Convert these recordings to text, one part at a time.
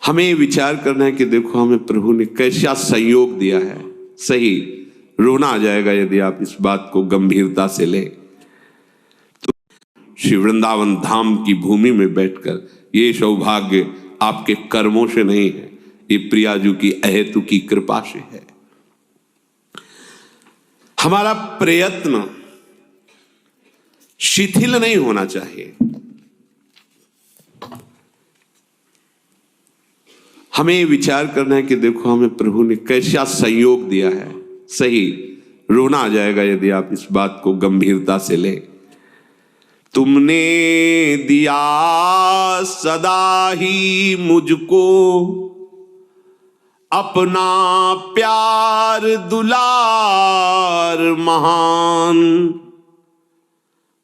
हमें विचार करना है कि देखो हमें प्रभु ने कैसा संयोग दिया है। सही रोना आ जाएगा यदि आप इस बात को गंभीरता से लें। तो श्री वृंदावन धाम की भूमि में बैठकर ये सौभाग्य आपके कर्मों से नहीं है, ये प्रियाजू की अहेतु की कृपा से है। हमारा प्रयत्न शिथिल नहीं होना चाहिए। हमें विचार करना है कि देखो हमें प्रभु ने कैसा संयोग दिया है। सही रोना आ जाएगा यदि आप इस बात को गंभीरता से लें। तुमने दिया सदा ही मुझको अपना प्यार दुलार महान,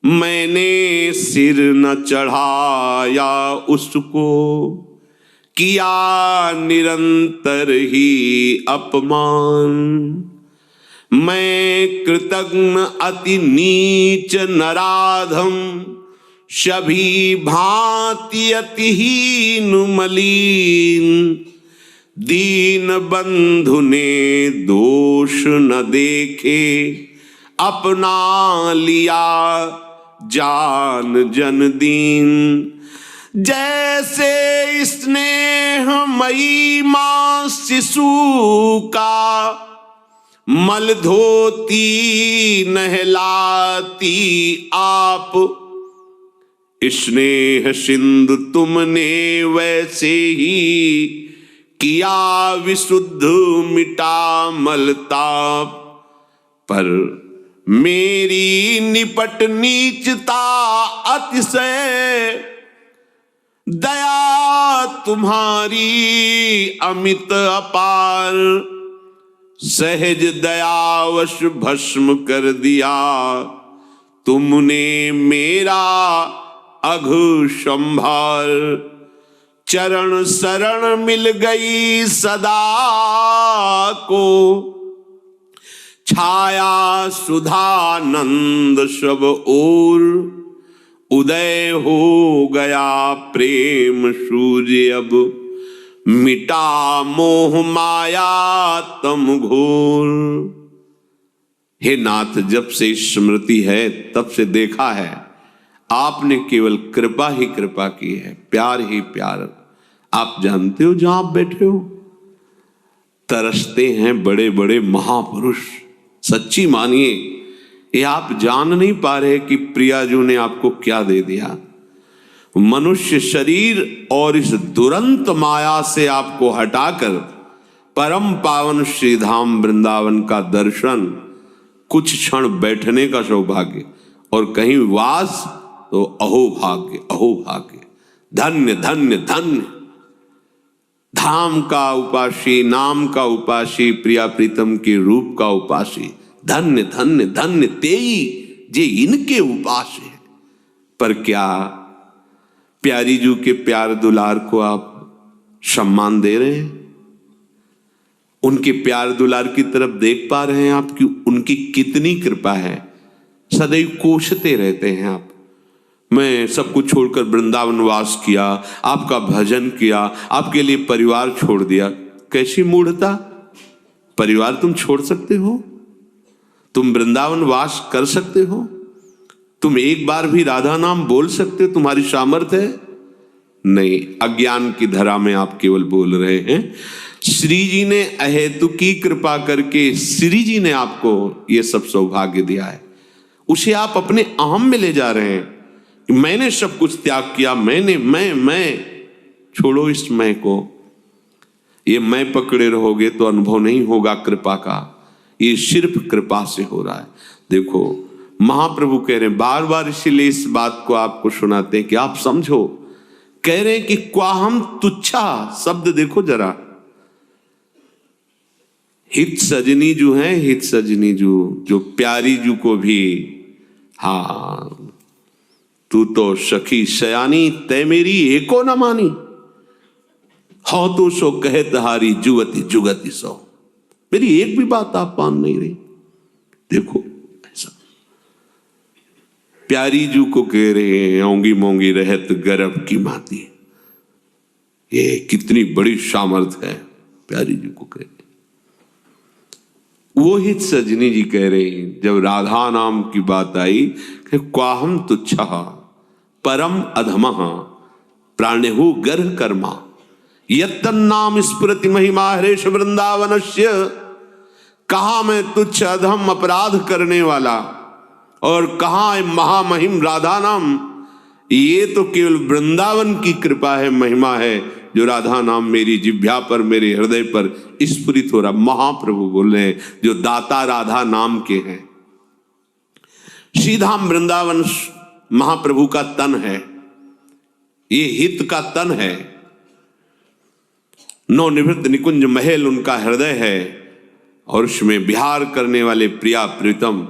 मैंने सिर न चढ़ाया उसको, किया निरंतर ही अपमान। मैं कृतघ्न अति नीच नराधम, सभी भांति अतिहीन मलीन। दीन बंधु ने दोष न देखे, अपना लिया जान जन दीन। जैसे स्नेहमयी मां शिशु का मल धोती नहलाती आप, स्नेह सिंधु तुमने वैसे ही किया विशुद्ध मिटा मलताप। पर मेरी निपट नीचता अतिशय, दया तुम्हारी अमित अपार। सहज दयावश भस्म कर दिया तुमने मेरा अघु संभार। चरण शरण मिल गई सदा को, छाया सुधानंद सब ओर। उदय हो गया प्रेम सूर्य अब, मिटा मोह माया तम घोर। हे नाथ, जब से स्मृति है तब से देखा है आपने केवल कृपा ही कृपा की है, प्यार ही प्यार। आप जानते हो जहां आप बैठे हो तरसते हैं बड़े बड़े महापुरुष। सच्ची मानिए, ये आप जान नहीं पा रहे कि प्रियाजू ने आपको क्या दे दिया। मनुष्य शरीर और इस दुरंत माया से आपको हटाकर परम पावन श्रीधाम वृंदावन का दर्शन, कुछ क्षण बैठने का सौभाग्य और कहीं वास, तो अहो भाग्य, अहो भाग्य। धन्य धन्य धन्य। धाम का उपासी, नाम का उपासी, प्रिया प्रीतम के रूप का उपासी। धन्य धन्य धन्य तेई जे इनके उपास है। पर क्या प्यारी जू के प्यार दुलार को आप सम्मान दे रहे हैं? उनके प्यार दुलार की तरफ देख पा रहे हैं आप कि उनकी कितनी कृपा है? सदैव कोसते रहते हैं आप, मैं सब कुछ छोड़कर वृंदावन वास किया, आपका भजन किया, आपके लिए परिवार छोड़ दिया। कैसी मूढ़ता! परिवार तुम छोड़ सकते हो? तुम वृंदावन वास कर सकते हो? तुम एक बार भी राधा नाम बोल सकते हो? तुम्हारी सामर्थ्य है? नहीं, अज्ञान की धरा में आप केवल बोल रहे हैं। श्री जी ने अहेतु की कृपा करके श्री जी ने आपको ये सब सौभाग्य दिया है, उसे आप अपने अहम में ले जा रहे हैं कि मैंने सब कुछ त्याग किया, मैंने मैं। छोड़ो इस मैं को। ये मैं पकड़े रहोगे तो अनुभव नहीं होगा कृपा का। ये सिर्फ कृपा से हो रहा है। देखो महाप्रभु कह रहे हैं बार बार, इसीलिए इस बात को आपको सुनाते हैं कि आप समझो। कह रहे हैं कि क्वाहम तुच्छा शब्द देखो जरा। हित सजनी जू है, हित सजनी जू, जो प्यारी जू को भी, हाँ तू तो सखी सयानी, तय मेरी एको न मानी। हो तो सो कहे तहारी जुगति जुगति सो। मेरी एक भी बात आप मान नहीं रही। देखो ऐसा प्यारी जू को कह रहे हैं औंगी मोंगी रहत गर्भ की माती। ये कितनी बड़ी सामर्थ है, प्यारी जी को कह। वो ही सजनी जी कह रही हैं, जब राधा नाम की बात आई कि क्वाहम तुच्छा परम अधमः प्राणेहु गर्ह कर्मा यत्तन्नाम स्फुरति महिमा हरेश वृंदावनस्य। कहा मैं तुच्छ अधम अपराध करने वाला, और कहा महामहिम राधा नाम। ये तो केवल वृंदावन की कृपा है, महिमा है, जो राधा नाम मेरी जिह्वा पर, मेरे हृदय पर स्फुरित हो रहा। महाप्रभु बोल रहे हैं जो दाता राधा नाम के हैं। श्रीधाम वृंदावन महाप्रभु का तन है, ये हित का तन है। नवनिवृत्त निकुंज महल उनका हृदय है, और उसमें विहार करने वाले प्रिया प्रीतम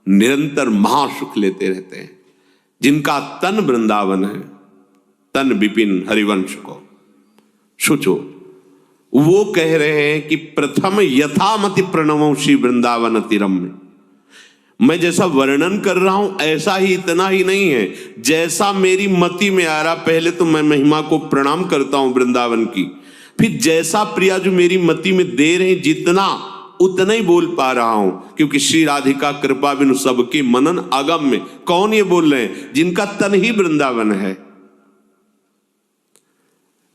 निरंतर महासुख लेते रहते हैं। जिनका तन वृंदावन है, तन विपिन हरिवंश को सोचो। वो कह रहे हैं कि प्रथम यथामति प्रणवों श्री वृंदावन तिरम में। मैं जैसा वर्णन कर रहा हूं ऐसा ही, इतना ही नहीं है, जैसा मेरी मति में आ रहा। पहले तो मैं महिमा को प्रणाम करता हूं वृंदावन की, फिर जैसा प्रिया जो मेरी मति में दे रहे, जितना उतना ही बोल पा रहा हूं, क्योंकि श्री राधिका कृपा बिनु सबके मनन अगम में। कौन ये बोल रहे हैं? जिनका तन ही वृंदावन है,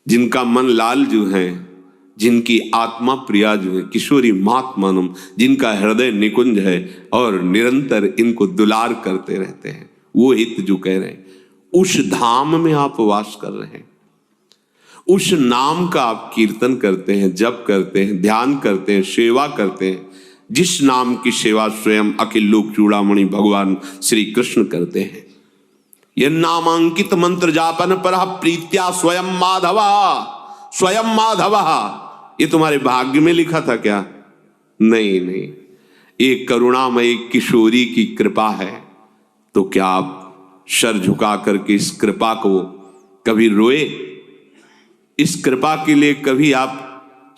जिनका मन लाल जो है, जिनकी आत्मा प्रिया जो है, किशोरी महात्मानम, जिनका हृदय निकुंज है और निरंतर इनको दुलार करते रहते हैं, वो हित जो कह रहे हैं। उस धाम में आप वास कर रहे हैं, उस नाम का आप कीर्तन करते हैं, जप करते हैं, ध्यान करते हैं, सेवा करते हैं, जिस नाम की सेवा स्वयं अखिल लोक चूड़ामणि भगवान श्री कृष्ण करते हैं। यह नामांकित मंत्र जापन पर प्रीत्या स्वयं माधवा, स्वयं माधवा। ये तुम्हारे भाग्य में लिखा था क्या? नहीं नहीं, एक करुणामयी किशोरी की कृपा है। तो क्या आप सर झुका करके इस कृपा को कभी रोए? इस कृपा के लिए कभी आप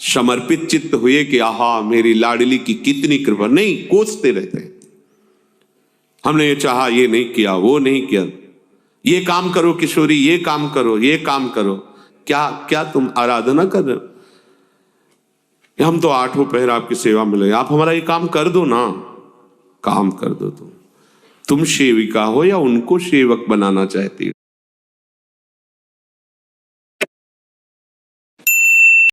समर्पित चित्त हुए कि आहा मेरी लाडली की कितनी कृपा? नहीं, कोसते रहते हैं। हमने ये चाहा, ये नहीं किया, वो नहीं किया, ये काम करो किशोरी, ये काम करो, ये काम करो। क्या क्या तुम आराधना कर रहे हो? हम तो आठों पहर आपकी सेवा में लगे, आप हमारा ये काम कर दो ना। काम कर दो। तुम सेविका हो या उनको सेवक बनाना चाहती हो?